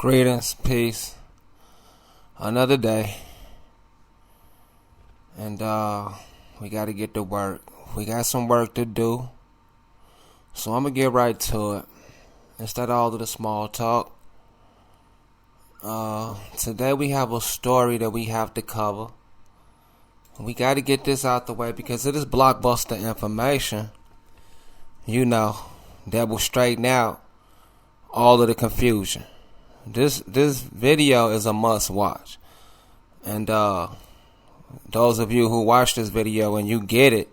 Greetings, peace. Another day. And we gotta get to work. We got some work to do. So I'm gonna get right to it. Instead of all of the small talk. Today we have a story that we have to cover. We gotta get this out the way because it is blockbuster information. You know, that will straighten out all of the confusion. This video is a must watch. And those of you who watch this video and you get it,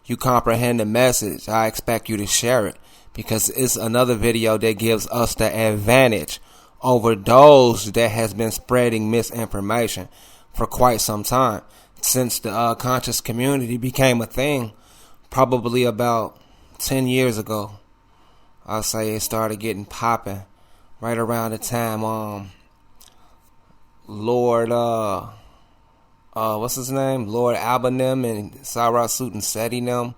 you comprehend the message, I expect you to share it because it's another video that gives us the advantage over those that has been spreading misinformation for quite some time. Since the conscious community became a thing, probably about 10 years ago, I'll say it started getting popping. Right around the time, Lord, what's his name? Lord Albanim and Sarasut and Seti them.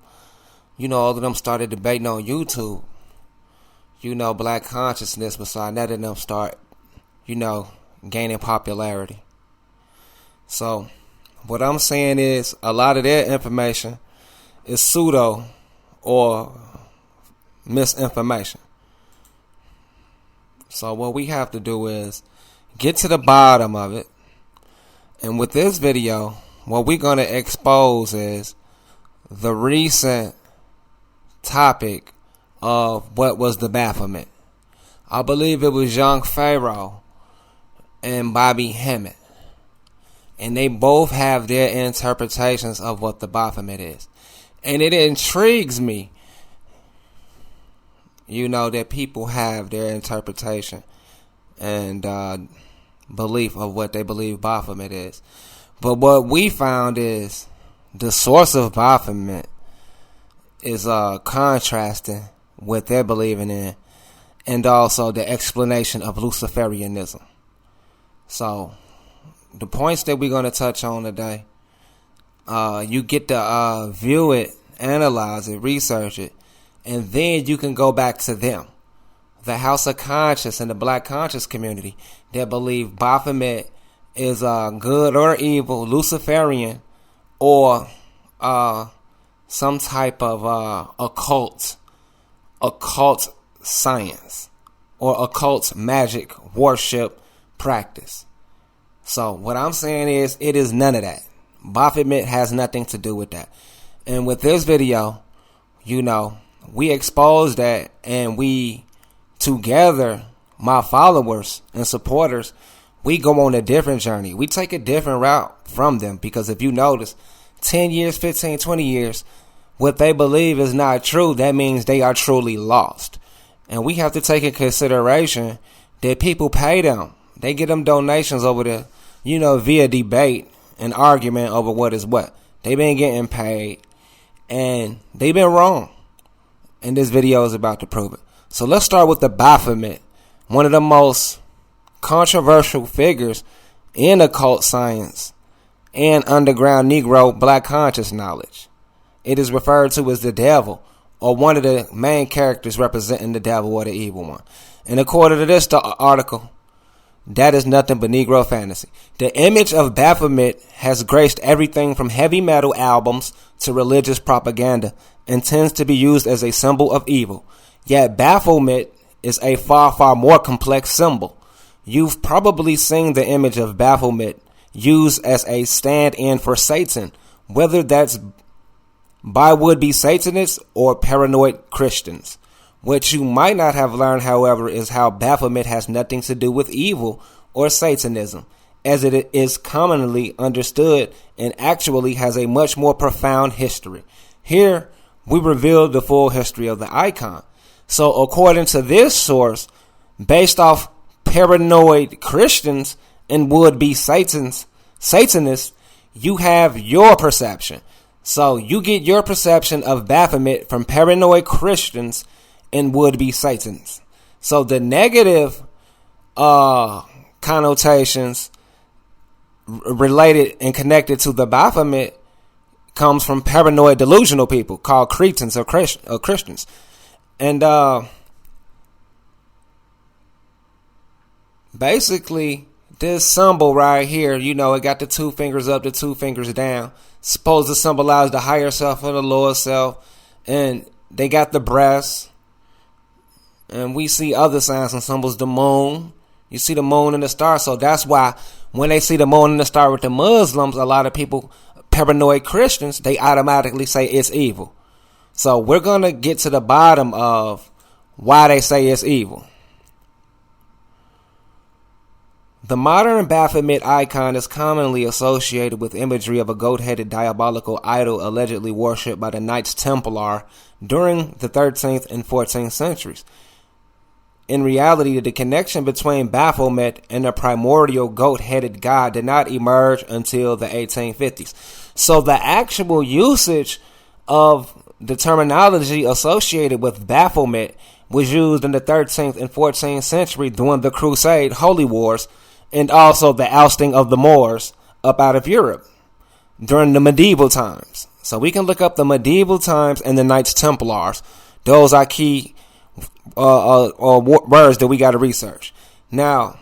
You know, all of them started debating on YouTube. You know, black consciousness beside that and them start, gaining popularity. So, what I'm saying is a lot of their information is pseudo or misinformation. So what we have to do is get to the bottom of it. And with this video, what we're going to expose is the recent topic of what was the Baphomet. I believe it was young Pharaoh and Bobby Hemmett. And they both have their interpretations of what the Baphomet is. And it intrigues me, that people have their interpretation and belief of what they believe Baphomet is. But what we found is the source of Baphomet is contrasting what they're believing in and also the explanation of Luciferianism. So, the points that we're going to touch on today, you get to view it, analyze it, research it, and then you can go back to them, the House of Conscious and the Black Conscious community that believe Baphomet is good or evil, Luciferian, or some type of occult science or occult magic worship practice. So what I'm saying is it is none of that. Baphomet has nothing to do with that. And with this video, we expose that, and we together, my followers and supporters, we go on a different journey. We take a different route from them because if you notice, 10 years, 15, 20 years, what they believe is not true. That means they are truly lost. And we have to take in consideration that people pay them. They get them donations over there, via debate and argument over what is what. They've been getting paid and they've been wrong. And this video is about to prove it. So let's start with the Baphomet, one of the most controversial figures in occult science and underground Negro black conscious knowledge. It is referred to as the devil, or one of the main characters representing the devil or the evil one. And according to this article, that is nothing but Negro fantasy. The image of Baphomet has graced everything from heavy metal albums to religious propaganda and tends to be used as a symbol of evil. Yet Baphomet is a far, far more complex symbol. You've probably seen the image of Baphomet used as a stand-in for Satan, whether that's by would-be Satanists or paranoid Christians. What you might not have learned, however, is how Baphomet has nothing to do with evil or Satanism, as it is commonly understood and actually has a much more profound history. Here, we reveal the full history of the icon. So, according to this source, based off paranoid Christians and would-be Satanists, you have your perception. So, you get your perception of Baphomet from paranoid Christians and would-be Satans. So the negative connotations related and connected to the Baphomet comes from paranoid delusional people called Cretans or Christians. And basically, this symbol right here, you know, it got the 2 fingers up, the 2 fingers down, supposed to symbolize the higher self or the lower self. And they got the breast. And we see other signs and symbols, the moon. You see the moon and the star. So that's why when they see the moon and the star with the Muslims, a lot of people, paranoid Christians, they automatically say it's evil. So we're going to get to the bottom of why they say it's evil. The modern Baphomet icon is commonly associated with imagery of a goat-headed diabolical idol allegedly worshipped by the Knights Templar during the 13th and 14th centuries. In reality, the connection between Baphomet and the primordial goat-headed god did not emerge until the 1850s. So the actual usage of the terminology associated with Baphomet was used in the 13th and 14th century during the Crusade Holy Wars, and also the ousting of the Moors up out of Europe during the medieval times. So we can look up the medieval times and the Knights Templars. Those are key words that we got to research. Now,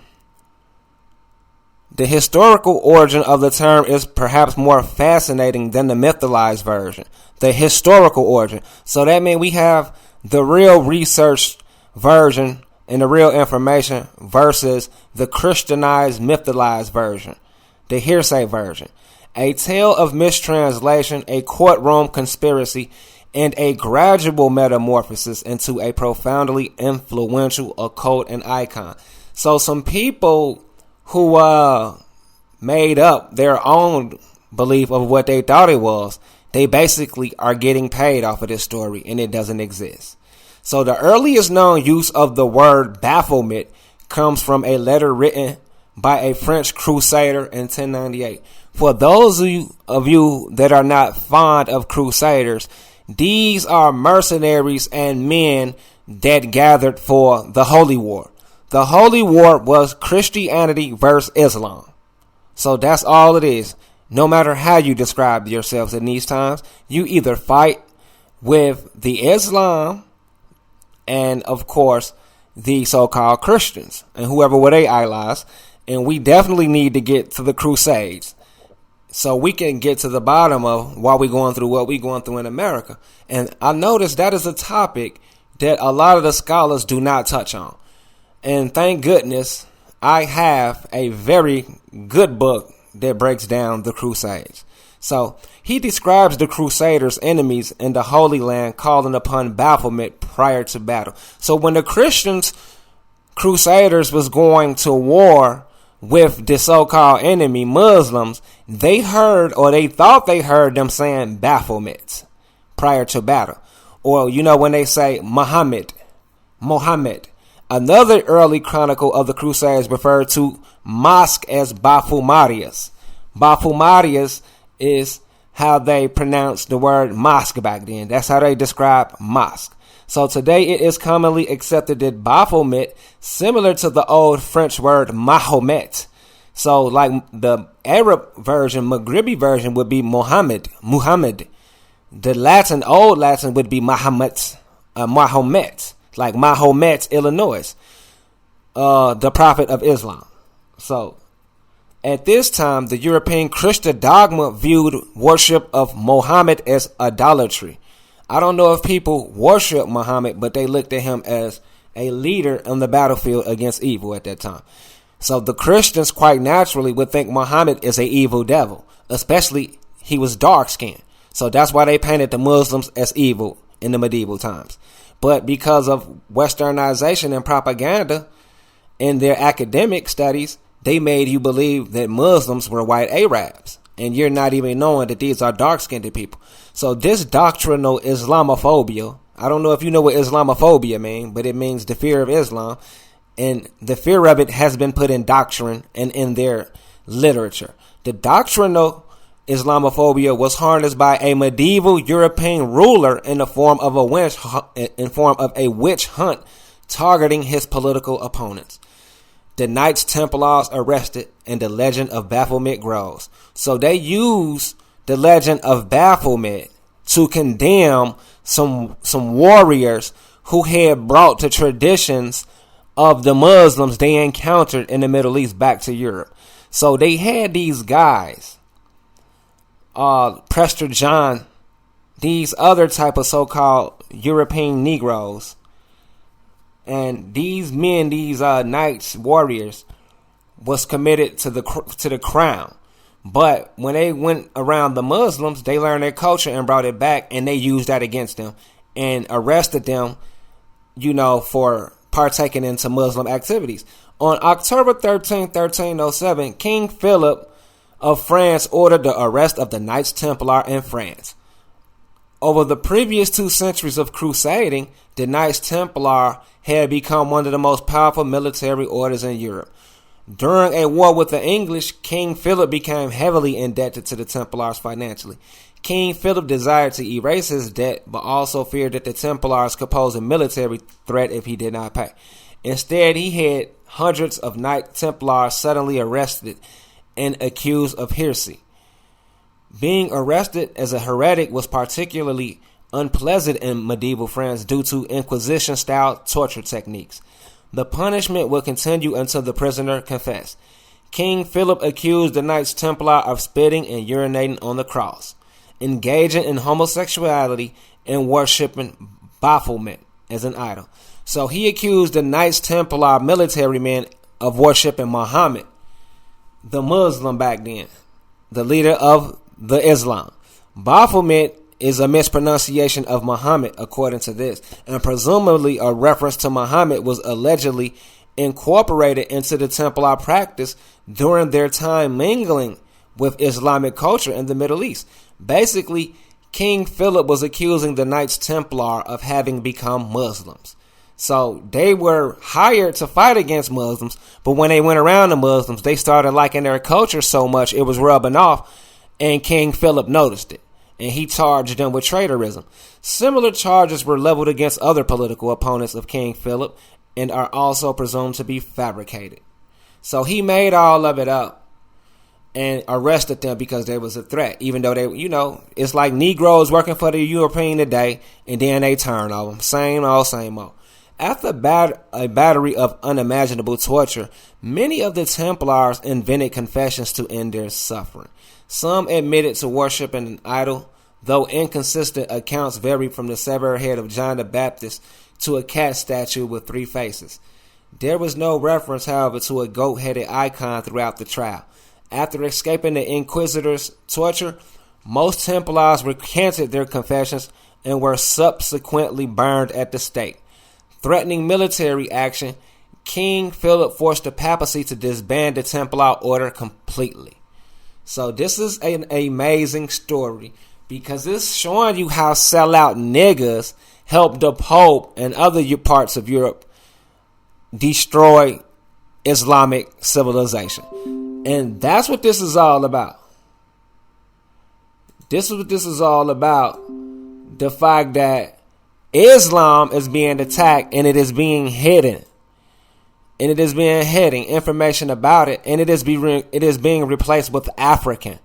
the historical origin of the term is perhaps more fascinating than the mythologized version. The historical origin. So that means we have the real researched version and the real information versus the Christianized, mythologized version, the hearsay version. A tale of mistranslation, a courtroom conspiracy, and a gradual metamorphosis into a profoundly influential occult and icon. So some people who made up their own belief of what they thought it was, they basically are getting paid off of this story, and it doesn't exist. So the earliest known use of the word Baphomet comes from a letter written by a French crusader in 1098. For those of you that are not fond of crusaders, these are mercenaries and men that gathered for the Holy War. The Holy War was Christianity versus Islam. So that's all it is. No matter how you describe yourselves in these times, you either fight with the Islam and, of course, the so-called Christians and whoever were they allies. And we definitely need to get to the Crusades so we can get to the bottom of why we're going through what we're going through in America. And I noticed that is a topic that a lot of the scholars do not touch on. And thank goodness I have a very good book that breaks down the Crusades. So he describes the Crusaders' enemies in the Holy Land calling upon Baphomet prior to battle. So when the Crusaders was going to war with the so-called enemy Muslims, they heard, or they thought they heard them saying Baphomet prior to battle. Or, you know, when they say Mohammed. Another early chronicle of the Crusades referred to mosque as Baphomarius. Baphomarius is how they pronounced the word mosque back then. That's how they describe mosque. So today it is commonly accepted that Baphomet, similar to the old French word Mahomet. So like the Arab version, Maghribi version would be Muhammad. The Latin, old Latin would be Mahomet, like Mahomet, Illinois, the prophet of Islam. So at this time, the European Christian dogma viewed worship of Mohammed as idolatry. I don't know if people worship Muhammad, but they looked at him as a leader on the battlefield against evil at that time. So the Christians quite naturally would think Muhammad is an evil devil, especially he was dark skinned. So that's why they painted the Muslims as evil in the medieval times. But because of westernization and propaganda in their academic studies, they made you believe that Muslims were white Arabs. And you're not even knowing that these are dark-skinned people. So this doctrinal Islamophobia, I don't know if you know what Islamophobia means, but it means the fear of Islam. And the fear of it has been put in doctrine and in their literature. The doctrinal Islamophobia was harnessed by a medieval European ruler in the form of a witch hunt targeting his political opponents. The Knights Templars arrested and the legend of Baphomet grows. So they use the legend of Baphomet to condemn some warriors who had brought the traditions of the Muslims they encountered in the Middle East back to Europe. So they had these guys, Prester John, these other type of so-called European Negroes, and these men, these knights, warriors, was committed to the crown. But when they went around the Muslims, they learned their culture and brought it back, and they used that against them and arrested them, for partaking into Muslim activities. On October 13, 1307, King Philip of France ordered the arrest of the Knights Templar in France. Over the previous 2 centuries of crusading, the Knights Templar had become one of the most powerful military orders in Europe. During a war with the English, King Philip became heavily indebted to the Templars financially. King Philip desired to erase his debt, but also feared that the Templars could pose a military threat if he did not pay. Instead, he had hundreds of Knight Templars suddenly arrested and accused of heresy. Being arrested as a heretic was particularly unpleasant in medieval France due to Inquisition-style torture techniques. The punishment would continue until the prisoner confessed. King Philip accused the Knights Templar of spitting and urinating on the cross, engaging in homosexuality, and worshipping Baphomet as an idol. So he accused the Knights Templar military men of worshipping Muhammad, the Muslim back then, the leader of the Islam. Baphomet is a mispronunciation of Muhammad, according to this, and presumably a reference to Muhammad was allegedly incorporated into the Templar practice during their time mingling with Islamic culture in the Middle East. Basically, King Philip was accusing the Knights Templar of having become Muslims. So they were hired to fight against Muslims, but when they went around the Muslims, they started liking their culture so much it was rubbing off, and King Philip noticed it, and he charged them with traitorism. Similar charges were leveled against other political opponents of King Philip and are also presumed to be fabricated. So he made all of it up and arrested them because there was a threat, even though they, it's like Negroes working for the European today, and then they turn on them. Same old, same old. After a battery of unimaginable torture, many of the Templars invented confessions to end their suffering. Some admitted to worshiping an idol, though inconsistent accounts vary from the severed head of John the Baptist to a cat statue with 3 faces. There was no reference, however, to a goat-headed icon throughout the trial. After escaping the Inquisitor's torture, most Templars recanted their confessions and were subsequently burned at the stake. Threatening military action, King Philip forced the papacy to disband the Templar order completely. So this is an amazing story because it's showing you how sellout niggas helped the Pope and other parts of Europe destroy Islamic civilization. And that's what this is all about. This is what this is all about. The fact that Islam is being attacked and it is being hidden. And it is being hidden information about it, and it is being replaced with African.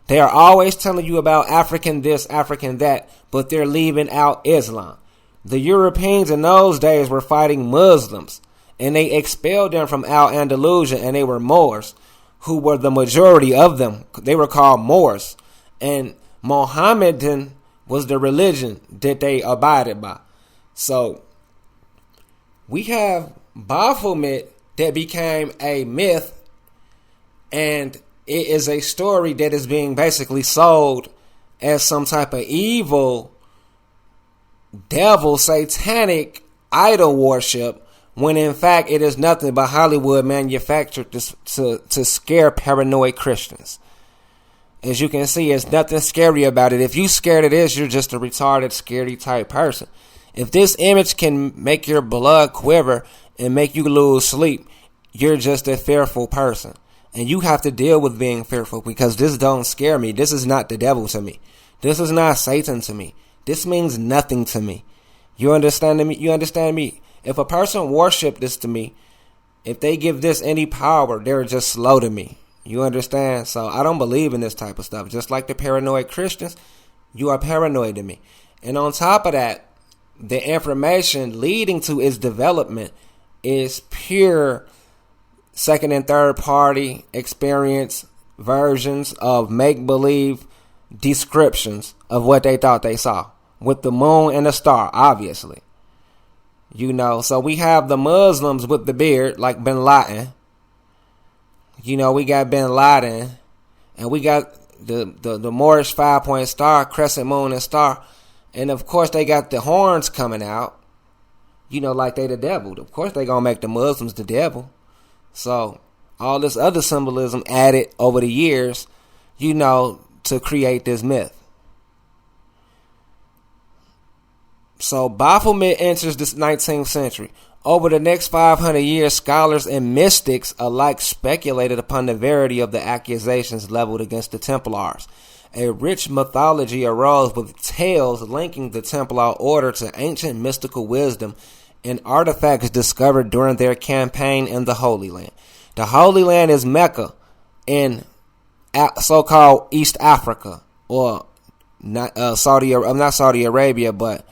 They are always telling you about African this, African that, but they're leaving out Islam. The Europeans in those days were fighting Muslims, and they expelled them from Al-Andalusia, and they were Moors, who were the majority of them. They were called Moors, and Mohammedan was the religion that they abided by. So we have Baphomet that became a myth, and it is a story that is being basically sold as some type of evil, devil, satanic idol worship, when in fact it is nothing but Hollywood manufactured to scare paranoid Christians. As you can see, there's nothing scary about it. If you scared of this, you're just a retarded, scaredy type person. If this image can make your blood quiver and make you lose sleep, you're just a fearful person. And you have to deal with being fearful, because this don't scare me. This is not the devil to me. This is not Satan to me. This means nothing to me. You understand me? You understand me? If a person worship this to me, if they give this any power, they're just slow to me. You understand? So I don't believe in this type of stuff. Just like the paranoid Christians, you are paranoid to me. And on top of that, the information leading to its development is pure second and third party experience versions of make-believe descriptions of what they thought they saw with the moon and the star, obviously. So we have the Muslims with the beard, like Bin Laden. We got Bin Laden, and we got the Moorish 5-point star, crescent moon and star. And of course they got the horns coming out, like they the devil. Of course they gonna make the Muslims the devil. So all this other symbolism added over the years, to create this myth. So Baphomet enters this 19th century. Over the next 500 years, scholars and mystics alike speculated upon the verity of the accusations leveled against the Templars. A rich mythology arose with tales linking the Templar order to ancient mystical wisdom and artifacts discovered during their campaign in the Holy Land. The Holy Land is Mecca in so-called East Africa, or not Saudi Arabia, but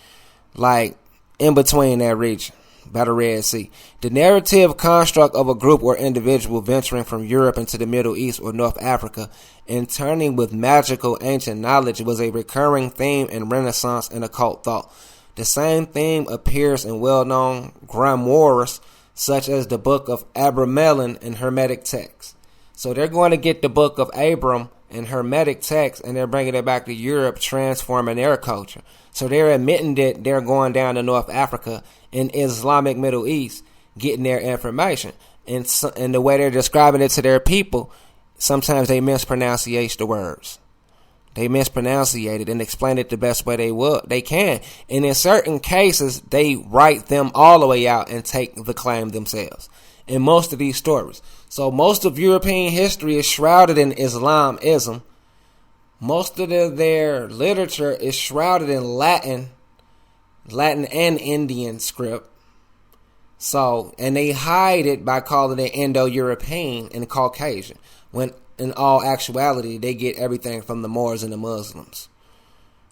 like in between that region, by the Red Sea. The narrative construct of a group or individual venturing from Europe into the Middle East or North Africa and turning with magical ancient knowledge was a recurring theme in Renaissance and occult thought. The same theme appears in well-known grimoires such as the Book of Abramelin and Hermetic texts. So they're going to get the Book of Abram and Hermetic texts, and they're bringing it back to Europe, transforming their culture. So they're admitting that they're going down to North Africa and Islamic Middle East, getting their information. And the way they're describing it to their people, sometimes they mispronunciate the words. They mispronunciate it and explain it the best way they can. And in certain cases, they write them all the way out and take the claim themselves in most of these stories. So most of European history is shrouded in Islamism. Most of their literature is shrouded in Latin and Indian script. So, and they hide it by calling it Indo-European and Caucasian, when in all actuality, they get everything from the Moors and the Muslims.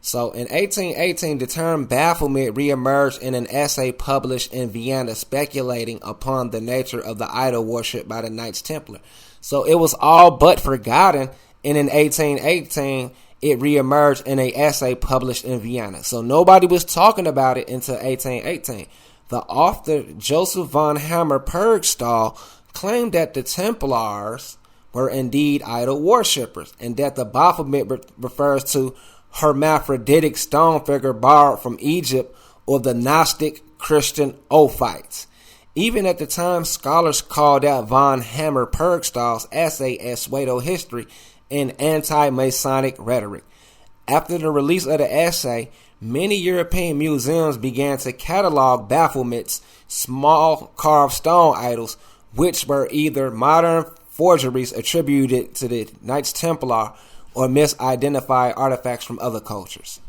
So in 1818, the term Baphomet reemerged in an essay published in Vienna speculating upon the nature of the idol worship by the Knights Templar. So it was all but forgotten, and in 1818, it reemerged in an essay published in Vienna. So nobody was talking about it until 1818. The author Joseph von Hammer Purgstall claimed that the Templars were indeed idol worshippers, and that the Baphomet refers to hermaphroditic stone figure borrowed from Egypt or the Gnostic Christian Ophites. Even at the time, scholars called out von Hammer Purgstall's essay as pseudo-history and anti-Masonic rhetoric. After the release of the essay, many European museums began to catalog Baphomet's small carved stone idols, which were either modern forgeries attributed to the Knights Templar or misidentified artifacts from other cultures.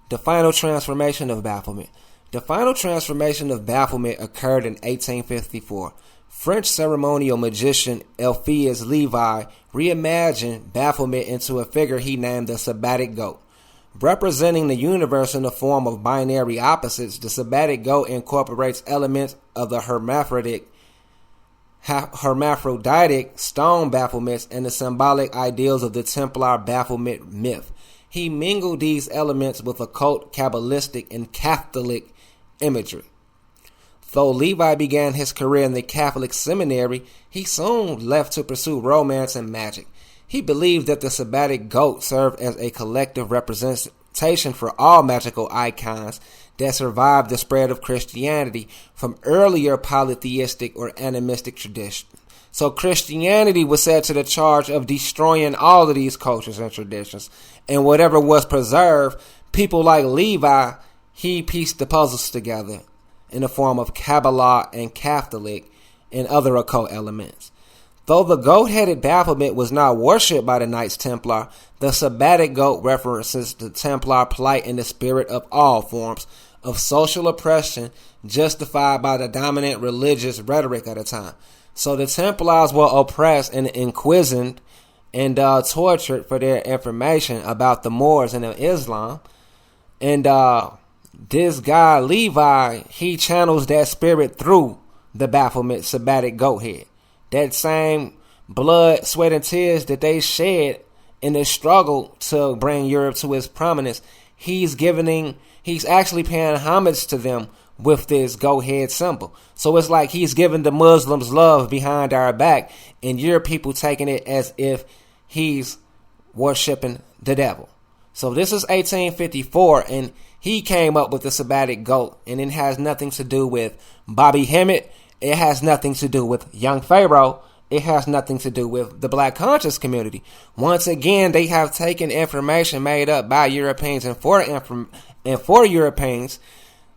The final transformation of Baphomet. The final transformation of Baphomet occurred in 1854. French ceremonial magician Eliphas Levi reimagined Baphomet into a figure he named the Sabbatic Goat. Representing the universe in the form of binary opposites, the Sabbatic Goat incorporates elements of the hermaphroditic stone Baphomets and the symbolic ideals of the Templar Baphomet myth. He mingled these elements with occult, Kabbalistic, and Catholic imagery. Though Levi began his career in the Catholic seminary, he soon left to pursue romance and magic. He believed that the Sabbatic Goat served as a collective representation for all magical icons that survived the spread of Christianity from earlier polytheistic or animistic traditions. So Christianity was set to the charge of destroying all of these cultures and traditions. And whatever was preserved, people like Levi, he pieced the puzzles together in the form of Kabbalah and Catholic and other occult elements. Though the goat-headed Baphomet was not worshipped by the Knights Templar, the Sabbatic Goat references the Templar plight in the spirit of all forms of social oppression justified by the dominant religious rhetoric at the time. So the Templars were oppressed and imprisoned and tortured for their information about the Moors and Islam. And this guy, Levi, he channels that spirit through the Baphomet sabbatic goat head. That same blood, sweat, and tears that they shed in the struggle to bring Europe to its prominence, he's actually paying homage to them with this goat head symbol. So it's like he's giving the Muslims love behind our back, and your people taking it as if he's worshiping the devil. So this is 1854, and he came up with the sabbatic goat, and it has nothing to do with Bobby Hemmett. It has nothing to do with young Pharaoh. It has nothing to do with the black conscious community. Once again, they have taken information made up by Europeans and for Europeans,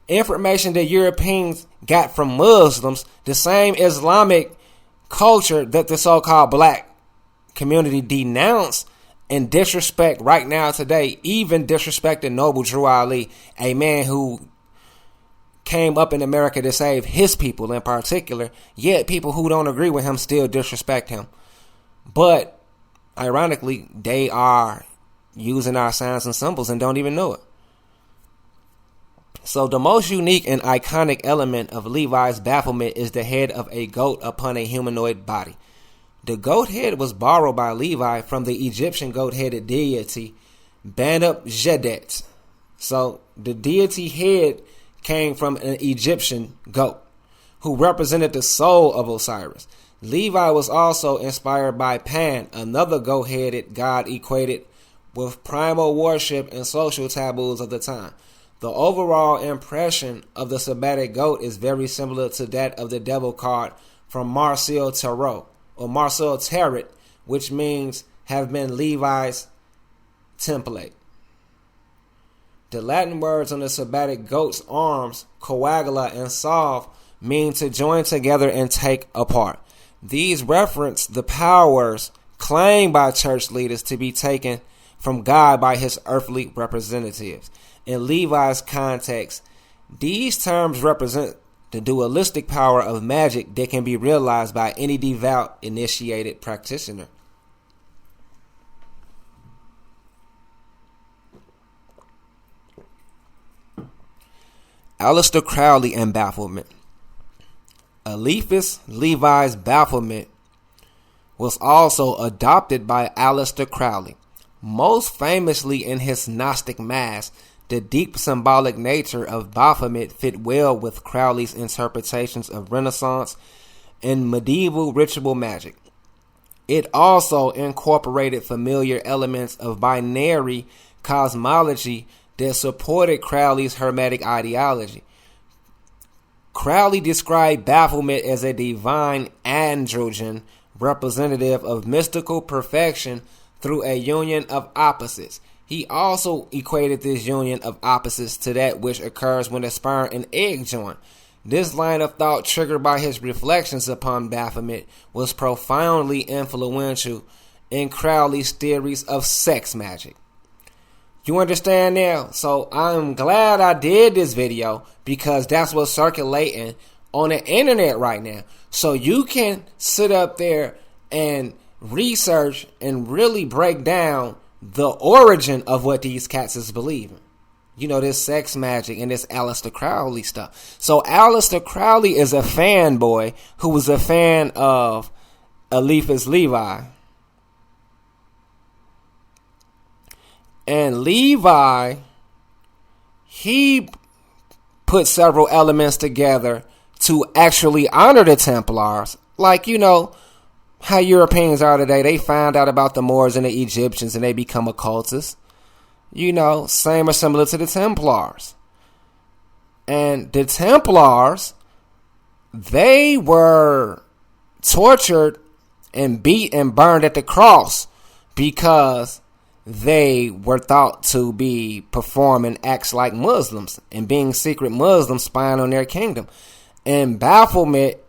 information that Europeans got from Muslims, the same Islamic culture that the so-called black community denounce and disrespect right now today, even disrespecting Noble Drew Ali, a man who came up in America to save his people in particular, yet people who don't agree with him still disrespect him. But ironically, they are using our signs and symbols and don't even know it. So the most unique and iconic element of Levi's Baphomet is the head of a goat upon a humanoid body. The goat head was borrowed by Levi from the Egyptian goat-headed deity Banab Jedet. So the deity head came from an Egyptian goat who represented the soul of Osiris. Levi was also inspired by Pan, another goat-headed god equated with primal worship and social taboos of the time. The overall impression of the sabbatic goat is very similar to that of the devil card from Marcel Tarot, or Marcel Tarot, which means have been Levi's template. The Latin words on the sabbatic goat's arms, coagula and solve, mean to join together and take apart. These reference the powers claimed by church leaders to be taken from God by his earthly representatives. In Levi's context, these terms represent the dualistic power of magic that can be realized by any devout initiated practitioner. Aleister Crowley and Baphomet. Eliphas Levi's Baphomet was also adopted by Aleister Crowley, most famously in his Gnostic Mass. The deep symbolic nature of Baphomet fit well with Crowley's interpretations of Renaissance and medieval ritual magic. It also incorporated familiar elements of binary cosmology that supported Crowley's Hermetic ideology. Crowley described Baphomet as a divine androgen representative of mystical perfection through a union of opposites. He also equated this union of opposites to that which occurs when a sperm and egg join. This line of thought, triggered by his reflections upon Baphomet, was profoundly influential in Crowley's theories of sex magic. You understand now? So I'm glad I did this video, because that's what's circulating on the internet right now. So you can sit up there and research and really break down the origin of what these cats is believing. You know, this sex magic and this Aleister Crowley stuff. So Aleister Crowley is a fanboy who was a fan of Eliphas Levi. And Levi, he put several elements together to actually honor the Templars. Like, you know, how Europeans are today. They find out about the Moors and the Egyptians and they become occultists. You know, same or similar to the Templars. And the Templars, they were tortured and beat and burned at the cross because they were thought to be performing acts like Muslims and being secret Muslims spying on their kingdom. And Baphomet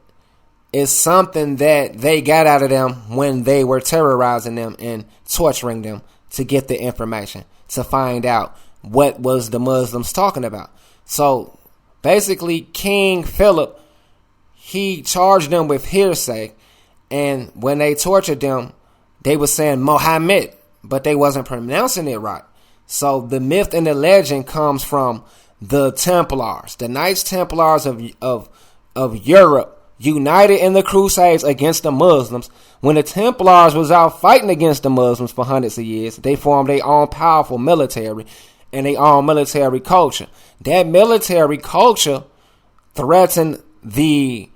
is something that they got out of them when they were terrorizing them and torturing them to get the information, to find out what was the Muslims talking about. So basically, King Philip, he charged them with hearsay, and when they tortured them, they were saying Mohammed, but they wasn't pronouncing it right. So the myth and the legend comes from the Templars, the Knights Templars of Europe, united in the Crusades against the Muslims. When the Templars was out fighting against the Muslims for hundreds of years, they formed their own powerful military and their own military culture. That military culture threatened the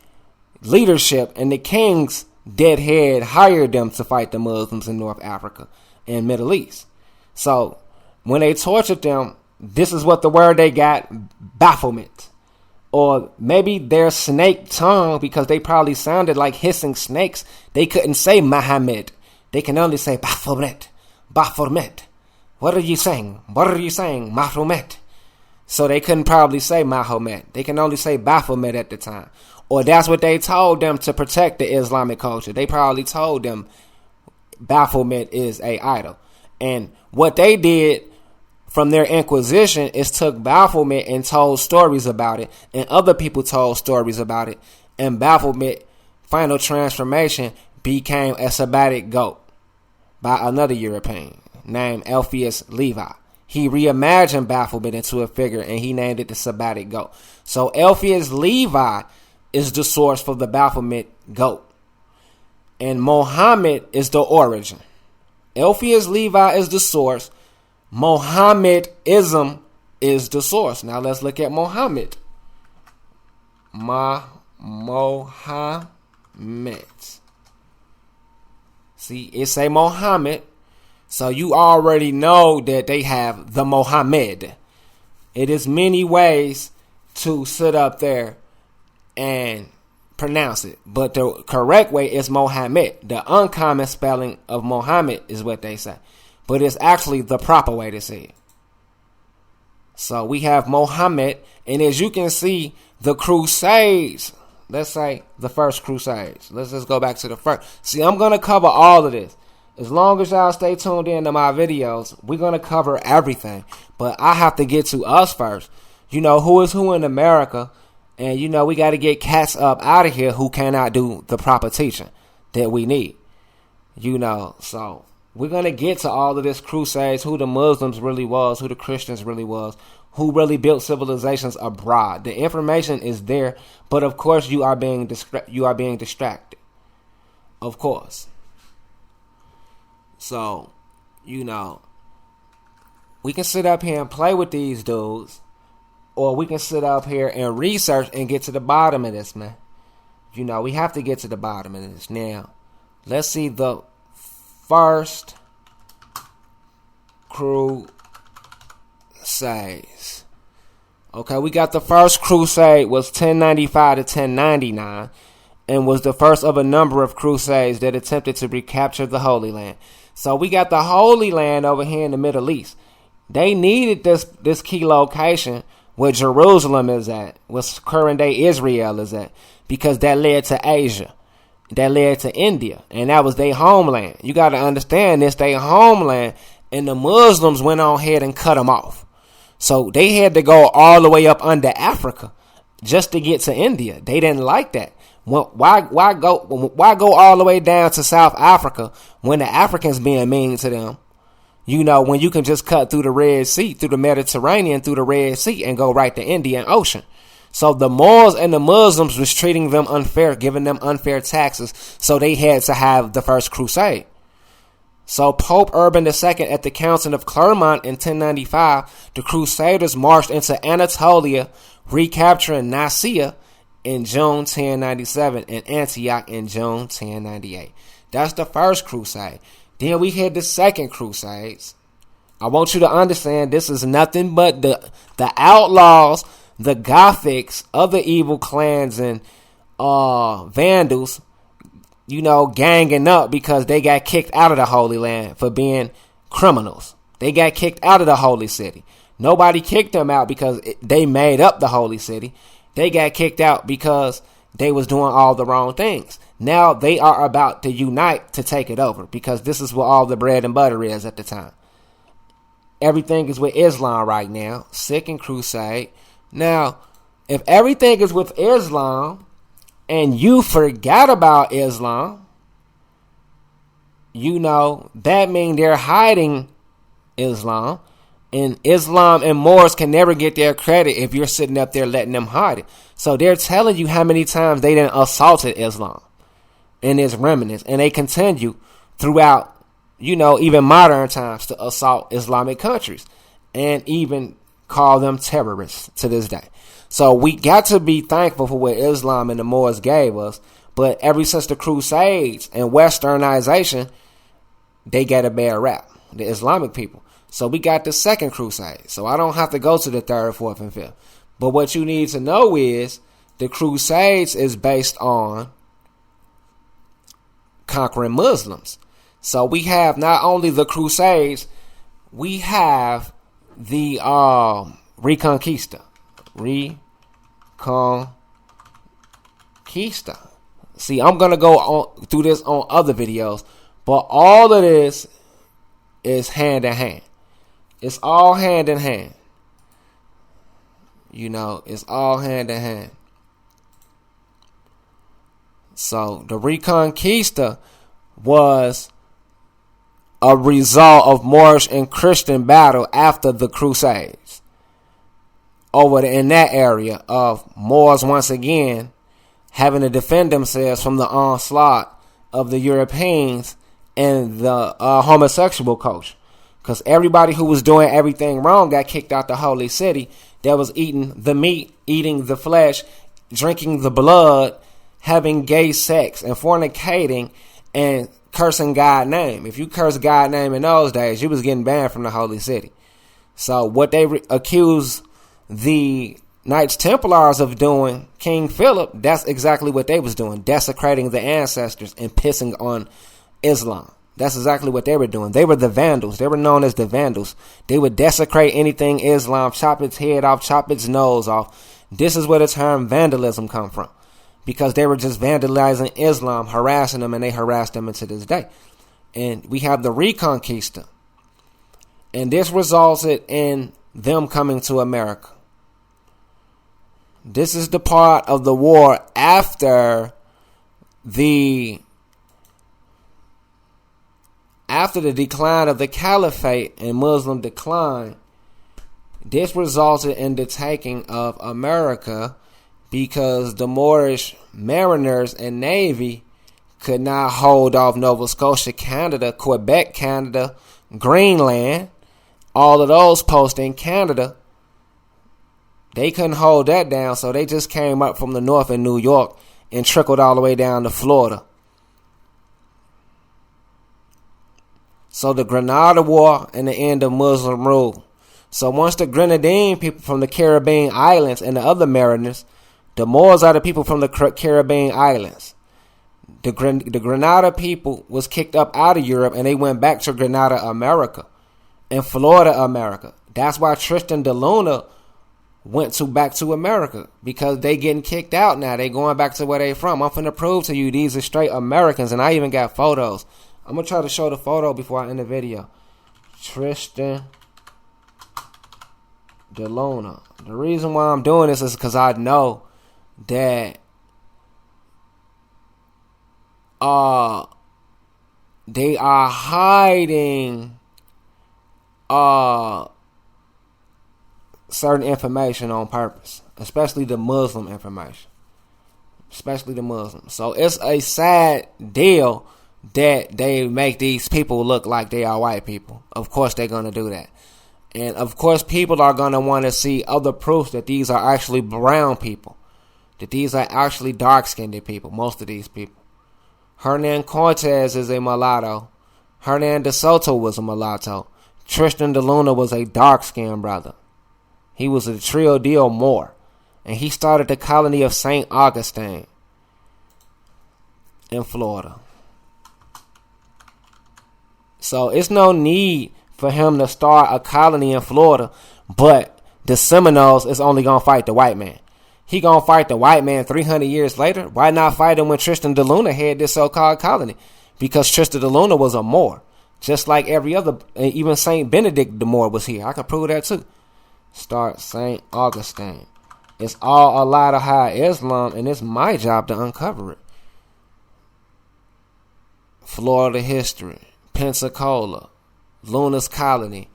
leadership, and the kings deadhead hired them to fight the Muslims in North Africa and Middle East. So when they tortured them, this is what the word they got, Baphomet. Or maybe their snake tongue, because they probably sounded like hissing snakes. They couldn't say Muhammad. They can only say Baphomet. Baphomet. What are you saying? What are you saying? Baphomet. So they couldn't probably say Mahomet. They can only say Baphomet at the time. Or that's what they told them to protect the Islamic culture. They probably told them Baphomet is a idol. And what they did from their inquisition is took Baphomet and told stories about it, and other people told stories about it, and Baphomet final transformation became a sabbatic goat by another European named Alpheus Levi. He reimagined Baphomet into a figure and he named it the sabbatic goat. So Alpheus Levi is the source for the Baphomet goat, and Mohammed is the origin. Alpheus Levi is the source. Mohhamedism is the source. Now let's look at Mohammed. Mohammed. See, it say Mohammed. So you already know that they have the Mohammed. It is many ways to sit up there and pronounce it, but the correct way is Mohammed. The uncommon spelling of Mohammed is what they say, but it's actually the proper way to say it. So we have Mohammed, and as you can see, the Crusades, let's say the first Crusades. Let's just go back to the first. See, I'm going to cover all of this. As long as y'all stay tuned in to my videos, we're going to cover everything. But I have to get to us first. You know, who is who in America. And, you know, we got to get cats up out of here who cannot do the proper teaching that we need. You know, so we're going to get to all of this Crusades, who the Muslims really was, who the Christians really was, who really built civilizations abroad. The information is there, but of course you are being distracted. Of course. So, you know, we can sit up here and play with these dudes, or we can sit up here and research and get to the bottom of this, man. You know, we have to get to the bottom of this. Now, let's see the first Crusades. Okay, we got the first crusade was 1095 to 1099 and was the first of a number of crusades that attempted to recapture the Holy Land. So we got the Holy Land over here in the Middle East. They needed this key location where Jerusalem is at, where current day Israel is at, because that led to Asia. That led to India, and that was their homeland. You got to understand this, their homeland, and the Muslims went on ahead and cut them off. So they had to go all the way up under Africa just to get to India. They didn't like that. Why go all the way down to South Africa when the Africans being mean to them? You know, when you can just cut through the Red Sea, through the Mediterranean, through the Red Sea, and go right to Indian Ocean. So the Moors and the Muslims was treating them unfair, giving them unfair taxes. So they had to have the first crusade. So Pope Urban II at the Council of Clermont in 1095, the Crusaders marched into Anatolia, recapturing Nicaea in June 1097 and Antioch in June 1098. That's the first crusade. Then we had the second crusades. I want you to understand this is nothing but the outlaws, the Gothics, other evil clans and Vandals, you know, ganging up because they got kicked out of the Holy Land for being criminals. They got kicked out of the Holy City. Nobody kicked them out because they made up the Holy City. They got kicked out because they was doing all the wrong things. Now they are about to unite to take it over because this is what all the bread and butter is at the time. Everything is with Islam right now. Second Crusade. Now, if everything is with Islam and you forgot about Islam, you know, that means they're hiding Islam. And Islam and Moors can never get their credit if you're sitting up there letting them hide it. So they're telling you how many times they done assaulted Islam and its remnants. And they continue throughout, even modern times to assault Islamic countries and even call them terrorists to this day. So we got to be thankful for what Islam and the Moors gave us. But ever since the Crusades and Westernization, they got a bad rap, the Islamic people. So we got the Second Crusade. So I don't have to go to the third, fourth, and fifth. But what you need to know is the Crusades is based on conquering Muslims. So we have not only the Crusades, we have the Reconquista. Reconquista. See, I'm going to go through this on other videos, but all of this is hand in hand. It's all hand in hand. It's all hand in hand. So the Reconquista was a result of Moorish and Christian battle after the Crusades. In that area of Moors once again having to defend themselves from the onslaught of the Europeans and the homosexual culture. Because everybody who was doing everything wrong got kicked out the holy city. That was eating the meat, eating the flesh, drinking the blood, having gay sex, and fornicating, and cursing God's name. If you cursed God's name in those days, you was getting banned from the holy city. So what they accused the Knights Templars of doing, King Philip, that's exactly what they was doing. Desecrating the ancestors and pissing on Islam. That's exactly what they were doing. They were the Vandals. They were known as the Vandals. They would desecrate anything Islam, chop its head off, chop its nose off. This is where the term vandalism come from. Because they were just vandalizing Islam, harassing them, and they harass them into this day. And we have the Reconquista. And this resulted in them coming to America. This is the part of the war after the decline of the caliphate and Muslim decline. This resulted in the taking of America because the Moorish mariners and navy could not hold off Nova Scotia, Canada, Quebec, Canada, Greenland, all of those posts in Canada. They couldn't hold that down, so they just came up from the north in New York and trickled all the way down to Florida. So the Grenada War and the end of Muslim rule. So once the Grenadine people from the Caribbean islands and the other mariners, the Moors are the people from the Caribbean islands. The Grenada people was kicked up out of Europe and they went back to Grenada, America, and Florida, America. That's why Tristan da Luna went back to America, because they getting kicked out now. They going back to where they from. I'm finna prove to you these are straight Americans, and I even got photos. I'm gonna try to show the photo before I end the video. Tristan da Luna. The reason why I'm doing this is because I know that they are hiding certain information on purpose, especially the Muslim information, especially the Muslims. So it's a sad deal that they make these people look like they are white people. Of course they're going to do that. And of course people are going to want to see other proof that these are actually brown people, that these are actually dark-skinned people, most of these people. Hernan Cortez is a mulatto. Hernan de Soto was a mulatto. Tristan da Luna was a dark-skinned brother. He was a Trio Deal Moor, and he started the colony of St. Augustine in Florida. So it's no need for him to start a colony in Florida, but the Seminoles is only going to fight the white man. He going to fight the white man 300 years later. Why not fight him when Tristan da Luna had this so-called colony? Because Tristan da Luna was a Moor, just like every other, even St. Benedict the Moor was here. I can prove that too. Start St. Augustine. It's all a lie to hide Islam, and it's my job to uncover it. Florida history, Pensacola, Luna's colony,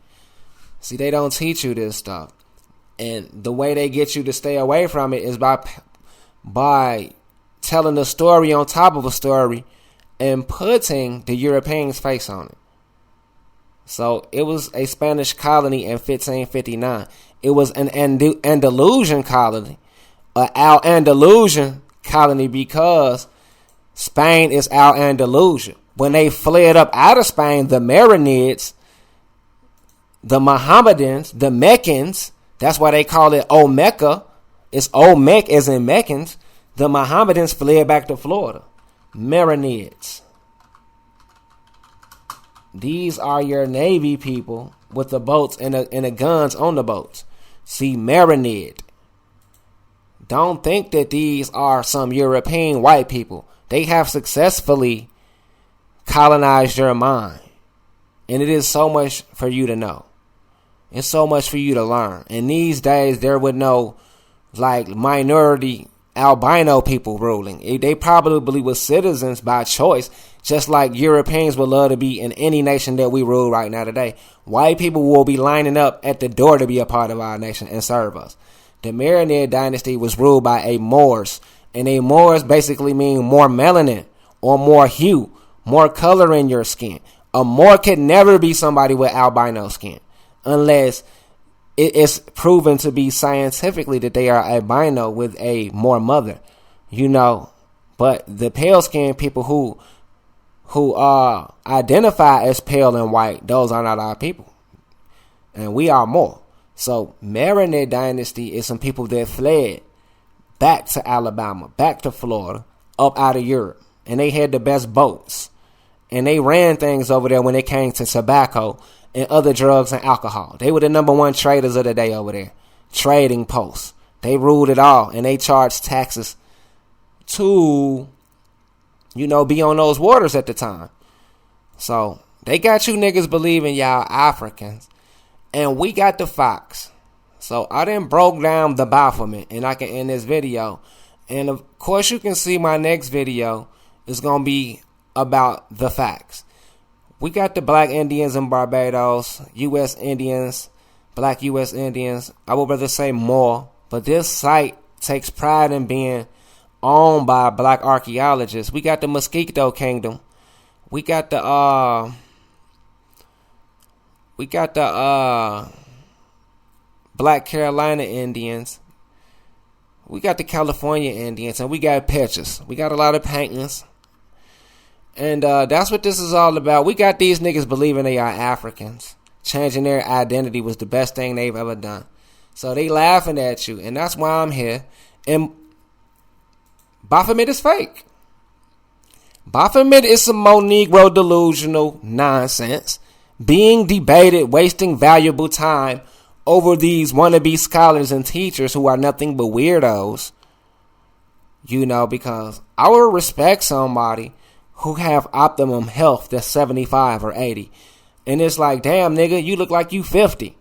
See, they don't teach you this stuff. And the way they get you to stay away from it is by telling a story on top of a story and putting the Europeans' face on it. So it was a Spanish colony in 1559. It was an Andalusian colony, an Al-Andalusian colony, because Spain is Al-Andalusia. When they fled up out of Spain, the Marinids, the Mohammedans, the Meccans, that's why they call it Old Mecca. It's Old Mecca as in Meccans. The Mohammedans fled back to Florida. Marinids. These are your Navy people with the boats and the guns on the boats. See, Marinid. Don't think that these are some European white people. They have successfully colonized your mind. And it is so much for you to know. It's so much for you to learn. And these days, there would no like minority albino people ruling. They probably were citizens by choice, just like Europeans would love to be in any nation that we rule right now today. White people will be lining up at the door to be a part of our nation and serve us. The Marinid dynasty was ruled by a Moors, and a Moors basically mean more melanin or more hue, more color in your skin. A Moor could never be somebody with albino skin unless it is proven to be scientifically that they are albino with a Moor mother, But the pale skinned people who identify as pale and white, those are not our people, and we are more. So Marinid dynasty is some people that fled back to Alabama, back to Florida, up out of Europe, and they had the best boats, and they ran things over there when it came to tobacco and other drugs and alcohol. They were the number one traders of the day over there. Trading posts. They ruled it all, and they charged taxes to, be on those waters at the time. So they got you niggas believing y'all Africans, and we got the facts. So I done broke down the Baphomet, and I can end this video. And of course, you can see my next video is gonna be about the facts. We got the black Indians in Barbados, U.S. Indians, black U.S. Indians. I would rather say more, but this site takes pride in being owned by black archaeologists. We got the Mosquito Kingdom. We got the Black Carolina Indians. We got the California Indians, and we got pictures. We got a lot of paintings. And that's what this is all about. We got these niggas believing they are Africans. Changing their identity was the best thing they've ever done. So they laughing at you, and that's why I'm here. And Baphomet is fake. Baphomet is some more Negro delusional nonsense being debated, wasting valuable time over these wannabe scholars and teachers who are nothing but weirdos. Because I would respect somebody who have optimum health that's 75 or 80. And it's like, damn, nigga, you look like you 50.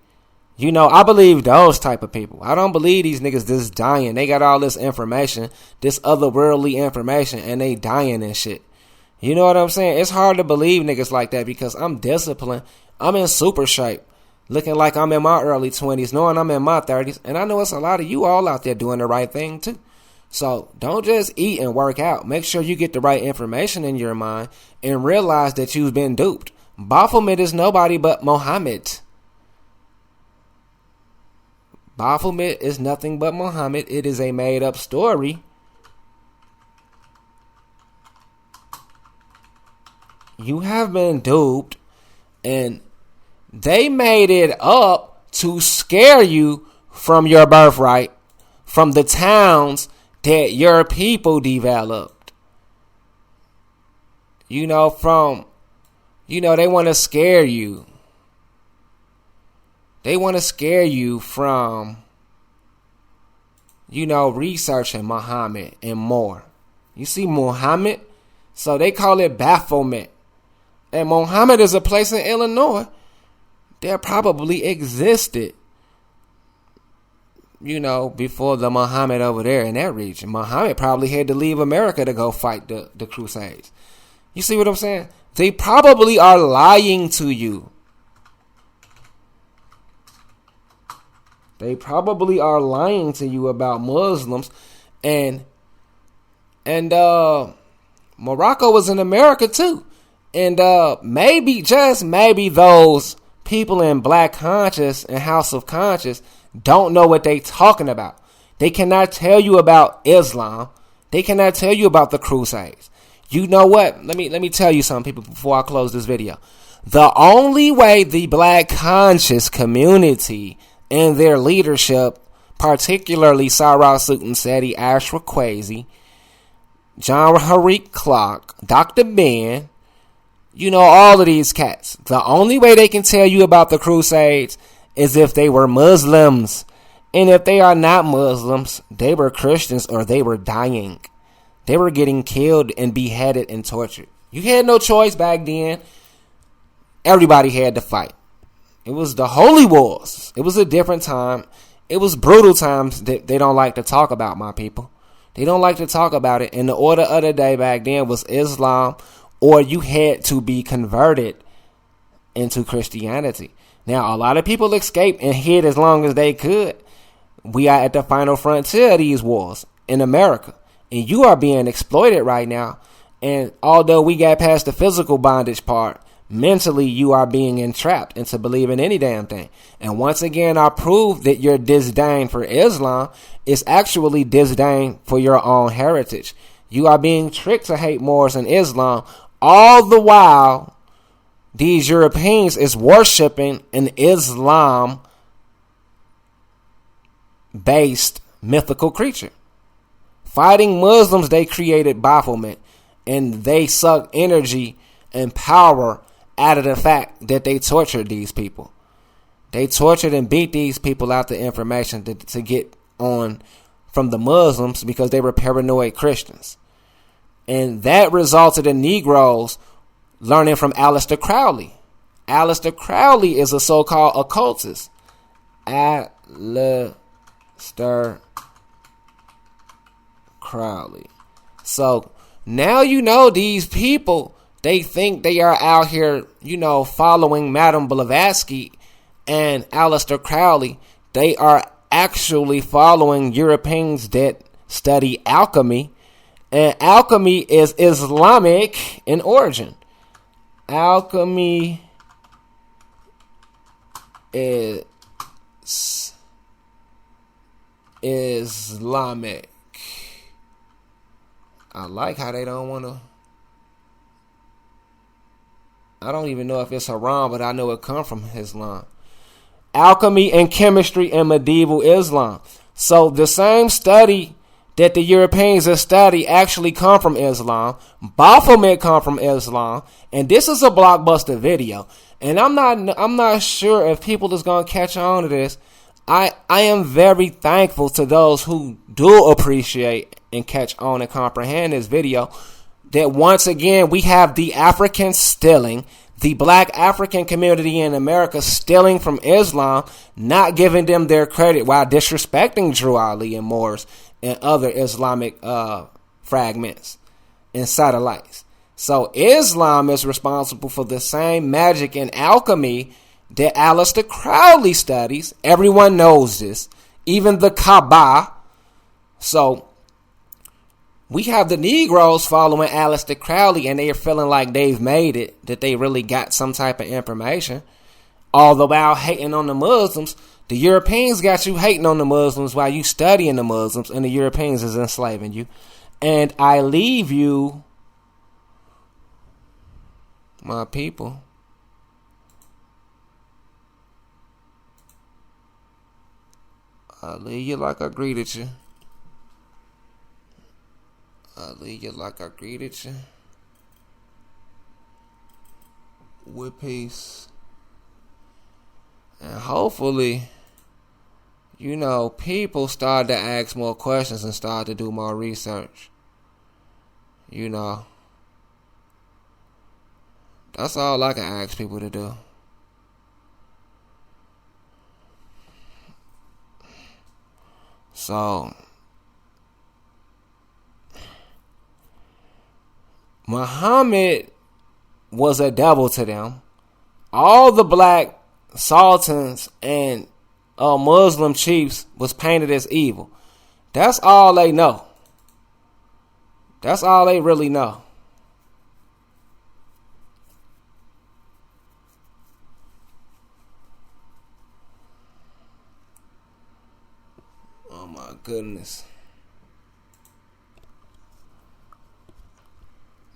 I believe those type of people. I don't believe these niggas just dying. They got all this information, this otherworldly information, and they dying and shit. You know what I'm saying? It's hard to believe niggas like that because I'm disciplined. I'm in super shape. Looking like I'm in my early 20s, knowing I'm in my 30s. And I know it's a lot of you all out there doing the right thing too. So don't just eat and work out. Make sure you get the right information in your mind and realize that you've been duped. Baphomet is nobody but Mohammed. Baphomet is nothing but Muhammad. It is a made-up story. You have been duped, and they made it up to scare you from your birthright, from the towns that your people developed. They want to scare you. They want to scare you from, researching Muhammad and more. You see Muhammad? So they call it Baphomet. And Muhammad is a place in Illinois that probably existed, before the Muhammad over there in that region. Muhammad probably had to leave America to go fight the Crusades. You see what I'm saying? They probably are lying to you. They probably are lying to you about Muslims. And Morocco was in America too. And maybe, just maybe, those people in Black Conscious and House of Conscious don't know what they talking about. They cannot tell you about Islam. They cannot tell you about the Crusades. You know what? Let me tell you something, people, before I close this video. The only way the Black Conscious community and their leadership, particularly Sarah Sutton Seti, Ashra Kwesi, John Harik Clark, Dr. Ben, all of these cats, the only way they can tell you about the Crusades is if they were Muslims. And if they are not Muslims, they were Christians or they were dying. They were getting killed and beheaded and tortured. You had no choice back then. Everybody had to fight. It was the holy wars. It was a different time. It was brutal times that they don't like to talk about, my people. They don't like to talk about it. And the order of the day back then was Islam, or you had to be converted into Christianity. Now, a lot of people escaped and hid as long as they could. We are at the final frontier of these wars in America. And you are being exploited right now. And although we got past the physical bondage part, mentally you are being entrapped into believing any damn thing. And once again, I prove that your disdain for Islam is actually disdain for your own heritage. You are being tricked to hate Moors and Islam, all the while these Europeans is worshiping an Islam-based mythical creature. Fighting Muslims, they created Baphomet, and they suck energy and power out of the fact that they tortured these people. They tortured and beat these people out the information to get on from the Muslims because they were paranoid Christians. And that resulted in Negroes learning from Aleister Crowley. Aleister Crowley is a so-called occultist. Aleister Crowley. So now these people, they think they are out here, following Madame Blavatsky and Aleister Crowley. They are actually following Europeans that study alchemy. And alchemy is Islamic in origin. Alchemy is Islamic. I like how they don't want to. I don't even know if it's haram, but I know it come from Islam. Alchemy and chemistry in medieval Islam. So the same study that the Europeans have studied actually come from Islam. Baphomet come from Islam. And this is a blockbuster video. And I'm not sure if people is gonna catch on to this. I am very thankful to those who do appreciate and catch on and comprehend this video, that once again we have the Africans stealing, the Black African community in America stealing from Islam, not giving them their credit while disrespecting Drew Ali and Moors and other Islamic fragments and satellites. So Islam is responsible for the same magic and alchemy that Aleister Crowley studies. Everyone knows this, even the Kaaba. So we have the Negroes following Aleister Crowley, and they are feeling like they've made it, that they really got some type of information. All the while hating on the Muslims. The Europeans got you hating on the Muslims while you studying the Muslims, and the Europeans is enslaving you. And I leave you, my people, I leave you like I greeted you. I leave you like I greeted you. With peace. And hopefully, people start to ask more questions and start to do more research. That's all I can ask people to do. So, Muhammad was a devil to them. All the black sultans and Muslim chiefs was painted as evil. That's all they know. That's all they really know. Oh my goodness.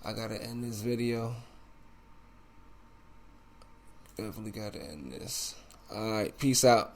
I gotta end this video. Definitely gotta end this. Alright, peace out.